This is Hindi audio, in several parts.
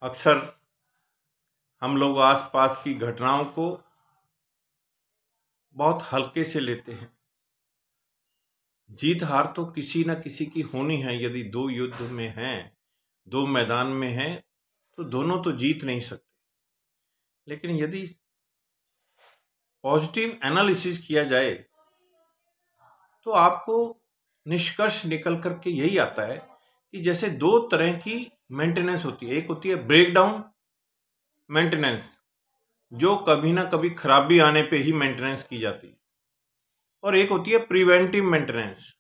अक्सर हम लोग आसपास की घटनाओं को बहुत हल्के से लेते हैं। जीत हार तो किसी न किसी की होनी है। यदि दो युद्ध में हैं, दो मैदान में हैं, तो दोनों तो जीत नहीं सकते। लेकिन यदि पॉजिटिव एनालिसिस किया जाए तो आपको निष्कर्ष निकल करके यही आता है कि जैसे दो तरह की मेंटेनेंस होती है। एक होती है ब्रेकडाउन मेंटेनेंस, जो कभी ना कभी खराबी आने पे ही मेंटेनेंस की जाती है, और एक होती है प्रिवेंटिव मेंटेनेंस।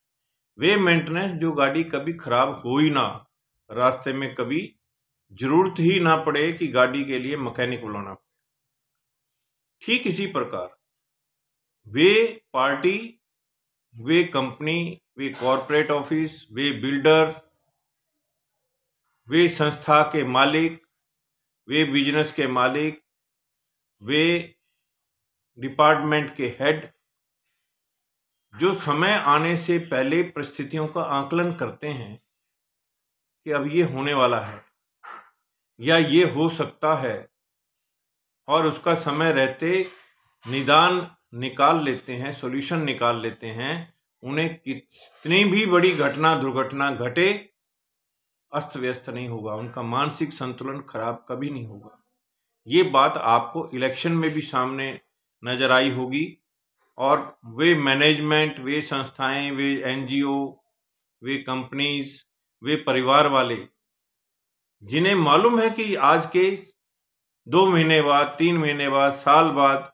वे मेंटेनेंस जो गाड़ी कभी खराब हो ही ना, रास्ते में कभी जरूरत ही ना पड़े कि गाड़ी के लिए मैकेनिक बुलाना पड़े। ठीक इसी प्रकार वे पार्टी, वे कंपनी, वे कॉरपोरेट ऑफिस, वे बिल्डर, वे संस्था के मालिक, वे बिजनेस के मालिक, वे डिपार्टमेंट के हेड, जो समय आने से पहले परिस्थितियों का आकलन करते हैं कि अब ये होने वाला है या ये हो सकता है, और उसका समय रहते निदान निकाल लेते हैं, सॉल्यूशन निकाल लेते हैं, उन्हें कितनी भी बड़ी घटना दुर्घटना घटे, अस्त व्यस्त नहीं होगा, उनका मानसिक संतुलन खराब कभी नहीं होगा। ये बात आपको इलेक्शन में भी सामने नजर आई होगी। और वे मैनेजमेंट, वे संस्थाएं, वे एनजीओ, वे कंपनीज, वे परिवार वाले, जिन्हें मालूम है कि आज के 2 महीने बाद, 3 महीने बाद, साल बाद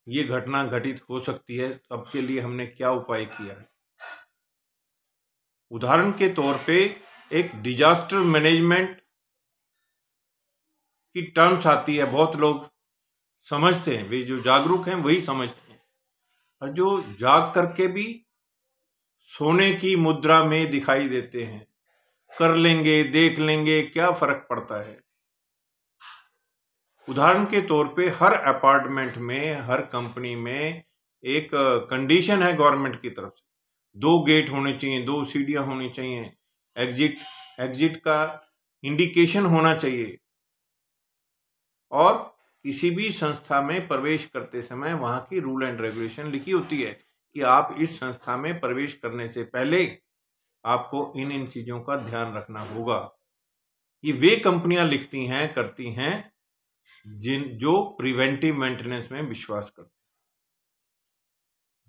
ये घटना घटित हो सकती है, तो अब के लिए हमने क्या उपाय किया है। उदाहरण के तौर पे एक डिजास्टर मैनेजमेंट की टर्म्स आती है, बहुत लोग समझते हैं, वे जो जागरूक हैं वही समझते हैं, और जो जाग करके भी सोने की मुद्रा में दिखाई देते हैं, कर लेंगे, देख लेंगे, क्या फर्क पड़ता है। उदाहरण के तौर पे हर अपार्टमेंट में, हर कंपनी में एक कंडीशन है गवर्नमेंट की तरफ से, 2 गेट होने चाहिए, 2 सीढ़ियां होनी चाहिए, एग्जिट का इंडिकेशन होना चाहिए, और किसी भी संस्था में प्रवेश करते समय वहां की रूल एंड रेगुलेशन लिखी होती है कि आप इस संस्था में प्रवेश करने से पहले आपको इन चीजों का ध्यान रखना होगा। ये वे कंपनियां लिखती हैं, करती हैं, जो प्रिवेंटिव मेंटेनेंस में विश्वास करते हैं।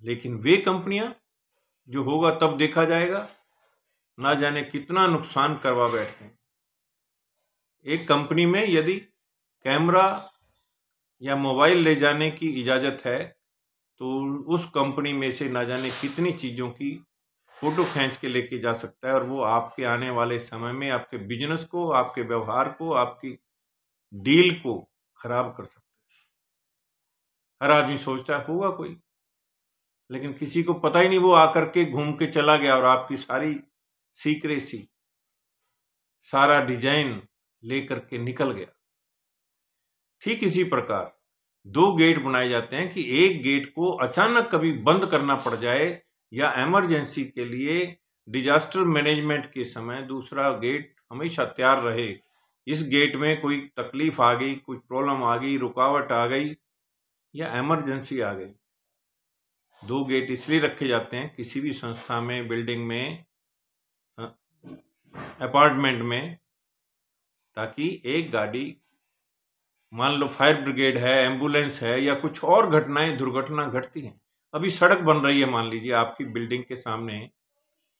लेकिन वे कंपनियां, जो होगा तब देखा जाएगा, ना जाने कितना नुकसान करवा बैठते हैं। एक कंपनी में यदि कैमरा या मोबाइल ले जाने की इजाजत है, तो उस कंपनी में से ना जाने कितनी चीजों की फोटो खींच के लेके जा सकता है, और वो आपके आने वाले समय में आपके बिजनेस को, आपके व्यवहार को, आपकी डील को खराब कर सकता है। हर आदमी सोचता है होगा कोई, लेकिन किसी को पता ही नहीं, वो आकर के घूम के चला गया और आपकी सारी सीक्रेसी, सारा डिजाइन लेकर के निकल गया। ठीक इसी प्रकार 2 गेट बनाए जाते हैं कि एक गेट को अचानक कभी बंद करना पड़ जाए, या इमरजेंसी के लिए डिजास्टर मैनेजमेंट के समय दूसरा गेट हमेशा तैयार रहे। इस गेट में कोई तकलीफ आ गई, कुछ प्रॉब्लम आ गई, रुकावट आ गई या इमरजेंसी आ गई, 2 गेट इसलिए रखे जाते हैं किसी भी संस्था में, बिल्डिंग में, अपार्टमेंट में, ताकि एक गाड़ी, मान लो फायर ब्रिगेड है, एम्बुलेंस है, या कुछ और घटनाएं, दुर्घटना घटती हैं। अभी सड़क बन रही है, मान लीजिए आपकी बिल्डिंग के सामने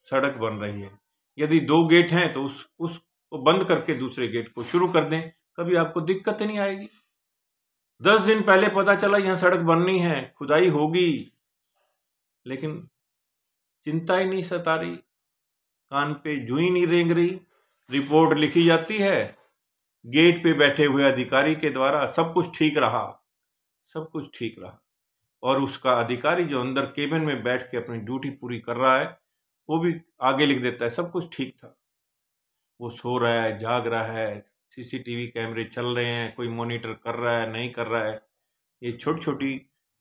सड़क बन रही है, यदि 2 गेट हैं तो उसको बंद करके दूसरे गेट को शुरू कर दें, कभी आपको दिक्कत नहीं आएगी। 10 दिन पहले पता चला यहां सड़क बननी है, खुदाई होगी, लेकिन चिंता ही नहीं सता रही, कान पे जू ही नहीं रेंग रही, रिपोर्ट लिखी जाती है, गेट पे बैठे हुए अधिकारी के द्वारा सब कुछ ठीक रहा, सब कुछ ठीक रहा, और उसका अधिकारी जो अंदर केबिन में बैठ के अपनी ड्यूटी पूरी कर रहा है, वो भी आगे लिख देता है सब कुछ ठीक था। वो सो रहा है, जाग रहा है, सीसीटीवी कैमरे चल रहे हैं, कोई मॉनिटर कर रहा है, नहीं कर रहा है। ये छोटी छोटी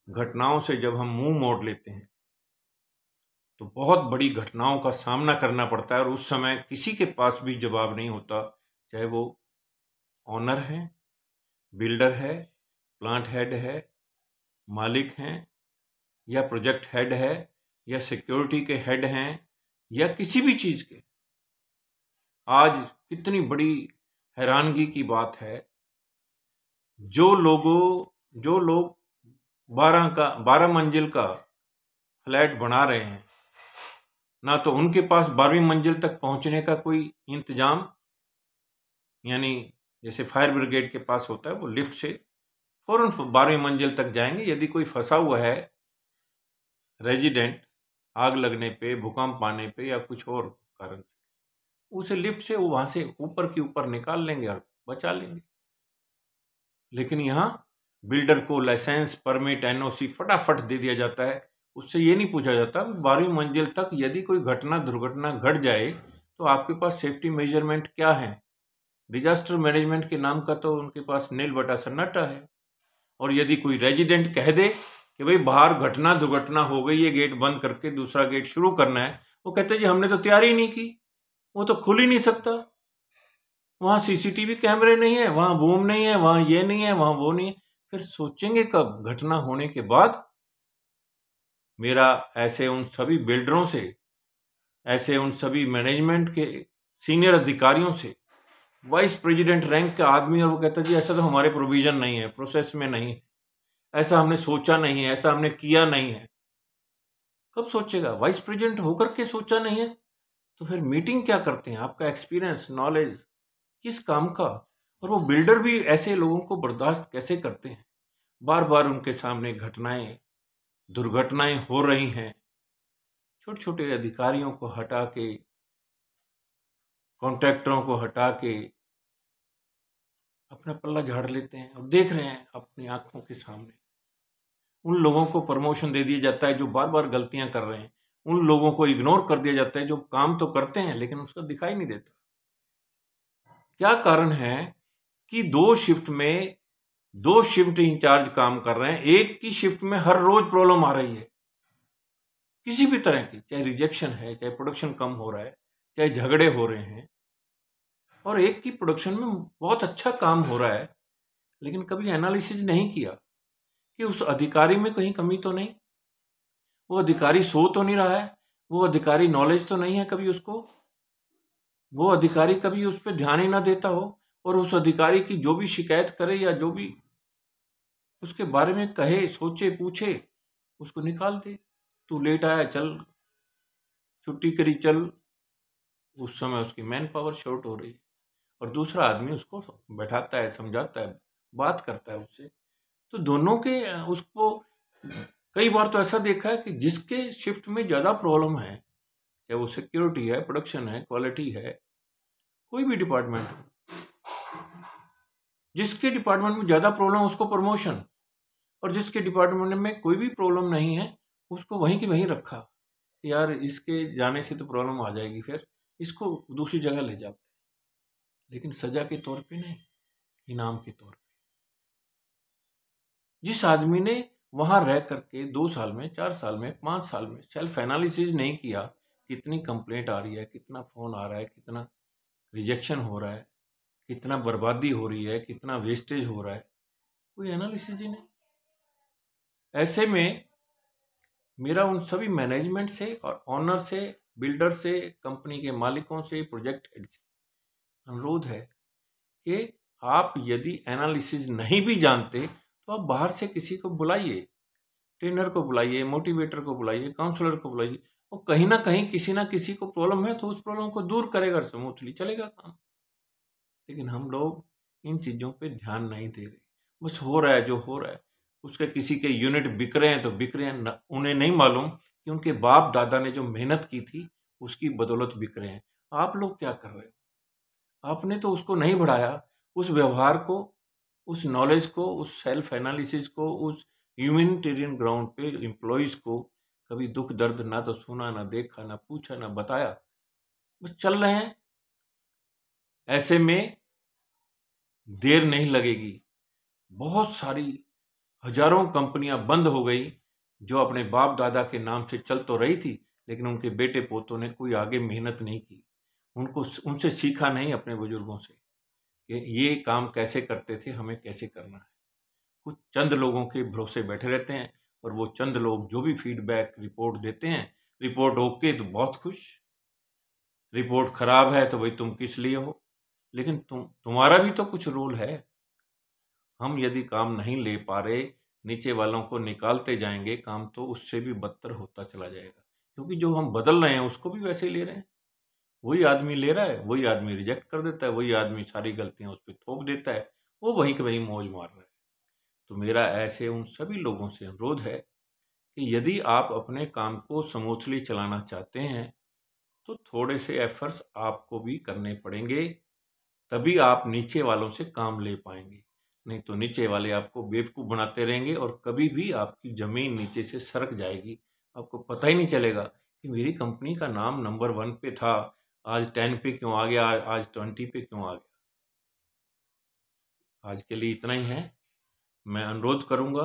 घटनाओं से जब हम मुंह मोड़ लेते हैं तो बहुत बड़ी घटनाओं का सामना करना पड़ता है, और उस समय किसी के पास भी जवाब नहीं होता, चाहे वो ऑनर हैं, बिल्डर है, प्लांट हेड है, मालिक हैं, या प्रोजेक्ट हेड है, या सिक्योरिटी के हेड हैं, या किसी भी चीज के। आज कितनी बड़ी हैरानगी की बात है, जो लोग 12 मंजिल का फ्लैट बना रहे हैं, ना तो उनके पास 12वीं मंजिल तक पहुंचने का कोई इंतजाम, यानी जैसे फायर ब्रिगेड के पास होता है, वो लिफ्ट से फौरन 12वीं मंजिल तक जाएंगे। यदि कोई फंसा हुआ है रेजिडेंट आग लगने पे, भूकंप आने पे या कुछ और कारण से, उसे लिफ्ट से वो वहां से ऊपर की ऊपर निकाल लेंगे और बचा लेंगे। लेकिन यहाँ बिल्डर को लाइसेंस, परमिट, एनओसी फटाफट दे दिया जाता है। उससे ये नहीं पूछा जाता 12वीं मंजिल तक यदि कोई दुर्घटना घट जाए तो आपके पास सेफ्टी मेजरमेंट क्या है। डिजास्टर मैनेजमेंट के नाम का तो उनके पास नील बटा सन्नाटा है। और यदि कोई रेजिडेंट कह दे कि भाई बाहर दुर्घटना हो गई, ये गेट बंद करके दूसरा गेट शुरू करना है, वो कहते जी हमने तो तैयारी नहीं की, वो तो खुल ही नहीं सकता, वहां सीसीटीवी कैमरे नहीं है, वहां बूम नहीं है, वहां ये नहीं है, वहां वो नहीं है। फिर सोचेंगे कब? घटना होने के बाद। मेरा ऐसे उन सभी बिल्डरों से, ऐसे उन सभी मैनेजमेंट के सीनियर अधिकारियों से, वाइस प्रेसिडेंट रैंक का आदमी, और वो कहता जी ऐसा तो हमारे प्रोविजन नहीं है, प्रोसेस में नहीं है, ऐसा हमने सोचा नहीं है, ऐसा हमने किया नहीं है। कब सोचेगा? वाइस प्रेसिडेंट होकर के सोचा नहीं है तो फिर मीटिंग क्या करते हैं? आपका एक्सपीरियंस, नॉलेज किस काम का? और वो बिल्डर भी ऐसे लोगों को बर्दाश्त कैसे करते हैं? बार बार उनके सामने दुर्घटनाएं हो रही हैं, छोटे छोटे अधिकारियों को हटा के, कॉन्ट्रैक्टरों को हटा के अपना पल्ला झाड़ लेते हैं और देख रहे हैं अपनी आंखों के सामने। उन लोगों को प्रमोशन दे दिया जाता है जो बार बार गलतियां कर रहे हैं, उन लोगों को इग्नोर कर दिया जाता है जो काम तो करते हैं लेकिन उसका दिखाई नहीं देता। क्या कारण है कि दो शिफ्ट इंचार्ज काम कर रहे हैं, एक की शिफ्ट में हर रोज प्रॉब्लम आ रही है किसी भी तरह की, चाहे रिजेक्शन है, चाहे प्रोडक्शन कम हो रहा है, चाहे झगड़े हो रहे हैं, और एक की प्रोडक्शन में बहुत अच्छा काम हो रहा है, लेकिन कभी एनालिसिस नहीं किया कि उस अधिकारी में कहीं कमी तो नहीं, वो अधिकारी सो तो नहीं रहा है, वो अधिकारी नॉलेज तो नहीं है कभी उसको, वो अधिकारी कभी उस पर ध्यान ही ना देता हो, और उस अधिकारी की जो भी शिकायत करे या जो भी उसके बारे में कहे, सोचे, पूछे, उसको निकाल दे। तू लेट आया, चल छुट्टी करी, चल। उस समय उसकी मैन पावर शॉर्ट हो रही है, और दूसरा आदमी उसको बैठाता है, समझाता है, बात करता है उससे। तो दोनों के उसको कई बार तो ऐसा देखा है कि जिसके शिफ्ट में ज्यादा प्रॉब्लम है, चाहे वो सिक्योरिटी है, प्रोडक्शन है, क्वालिटी है, कोई भी डिपार्टमेंट हो, जिसके डिपार्टमेंट में ज्यादा प्रॉब्लम उसको प्रमोशन, और जिसके डिपार्टमेंट में कोई भी प्रॉब्लम नहीं है उसको वहीं की वहीं रखा कि यार इसके जाने से तो प्रॉब्लम आ जाएगी, फिर इसको दूसरी जगह ले जाते, लेकिन सजा के तौर पे नहीं, इनाम के तौर पे। जिस आदमी ने वहां रह करके 2 साल में, 4 साल में, 5 साल में सेल्फ एनालिसिस नहीं किया, कितनी कंप्लेंट आ रही है, कितना फोन आ रहा है, कितना रिजेक्शन हो रहा है, कितना बर्बादी हो रही है, कितना वेस्टेज हो रहा है, कोई एनालिसिस ही नहीं। ऐसे में मेरा उन सभी मैनेजमेंट से और ऑनर से, बिल्डर से, कंपनी के मालिकों से, प्रोजेक्ट हेड से अनुरोध है कि आप यदि एनालिसिस नहीं भी जानते तो आप बाहर से किसी को बुलाइए, ट्रेनर को बुलाइए, मोटिवेटर को बुलाइए, काउंसलर को बुलाइए, और कहीं ना कहीं किसी ना किसी को प्रॉब्लम है तो उस प्रॉब्लम को दूर करेगा, स्मूथली चलेगा काम। लेकिन हम लोग इन चीज़ों पे ध्यान नहीं दे रहे, बस हो रहा है जो हो रहा है। उसके किसी के यूनिट बिक रहे हैं तो बिक रहे हैं, उन्हें नहीं मालूम कि उनके बाप दादा ने जो मेहनत की थी उसकी बदौलत बिक रहे हैं। आप लोग क्या कर रहे हो? आपने तो उसको नहीं बढ़ाया, उस व्यवहार को, उस नॉलेज को, उस सेल्फ एनालिसिस को, उस ह्यूमैनिटेरियन ग्राउंड पे एम्प्लॉयज को कभी दुख दर्द ना तो सुना, ना देखा, ना पूछा, ना बताया, बस चल रहे हैं। ऐसे में देर नहीं लगेगी, बहुत सारी हजारों कंपनियां बंद हो गई जो अपने बाप दादा के नाम से चल तो रही थी, लेकिन उनके बेटे पोतों ने कोई आगे मेहनत नहीं की, उनसे सीखा नहीं अपने बुजुर्गों से। कि ये काम कैसे करते थे, हमें कैसे करना है। कुछ चंद लोगों के भरोसे बैठे रहते हैं और वो चंद लोग जो भी फीडबैक रिपोर्ट देते हैं, रिपोर्ट ओके तो बहुत खुश, रिपोर्ट खराब है तो भाई तुम किस लिए हो, लेकिन तुम्हारा भी तो कुछ रोल है। हम यदि काम नहीं ले पा रहे, नीचे वालों को निकालते जाएंगे, काम तो उससे भी बदतर होता चला जाएगा, क्योंकि जो हम बदल रहे हैं उसको भी वैसे ही ले रहे हैं। वही आदमी ले रहा है, वही आदमी रिजेक्ट कर देता है, वही आदमी सारी गलतियां उस पर थोप देता है, वो वहीं के वहीं मौज मार रहा है। तो मेरा ऐसे उन सभी लोगों से अनुरोध है कि यदि आप अपने काम को स्मूथली चलाना चाहते हैं तो थोड़े से एफर्ट्स आपको भी करने पड़ेंगे, तभी आप नीचे वालों से काम ले पाएंगे। नहीं तो नीचे वाले आपको बेवकूफ़ बनाते रहेंगे और कभी भी आपकी ज़मीन नीचे से सरक जाएगी। आपको पता ही नहीं चलेगा कि मेरी कंपनी का नाम नंबर 1 पे था, आज 10 पे क्यों आ गया, आज 20 पे क्यों आ गया। आज के लिए इतना ही है। मैं अनुरोध करूंगा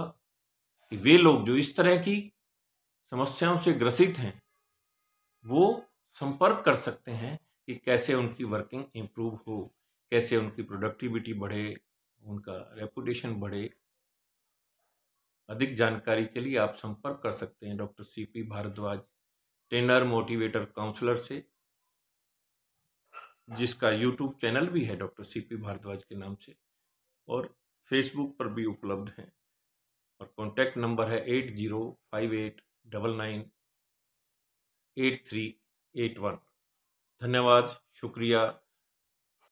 कि वे लोग जो इस तरह की समस्याओं से ग्रसित हैं, वो संपर्क कर सकते हैं कि कैसे उनकी वर्किंग इम्प्रूव हो, कैसे उनकी प्रोडक्टिविटी बढ़े, उनका रेपुटेशन बढ़े। अधिक जानकारी के लिए आप संपर्क कर सकते हैं doctor CP Bhardwaj, trainer motivator counsellor से, जिसका यूट्यूब चैनल भी है डॉक्टर सीपी भारद्वाज के नाम से, और फेसबुक पर भी उपलब्ध हैं। और कॉन्टैक्ट नंबर है 8058998381। धन्यवाद, शुक्रिया।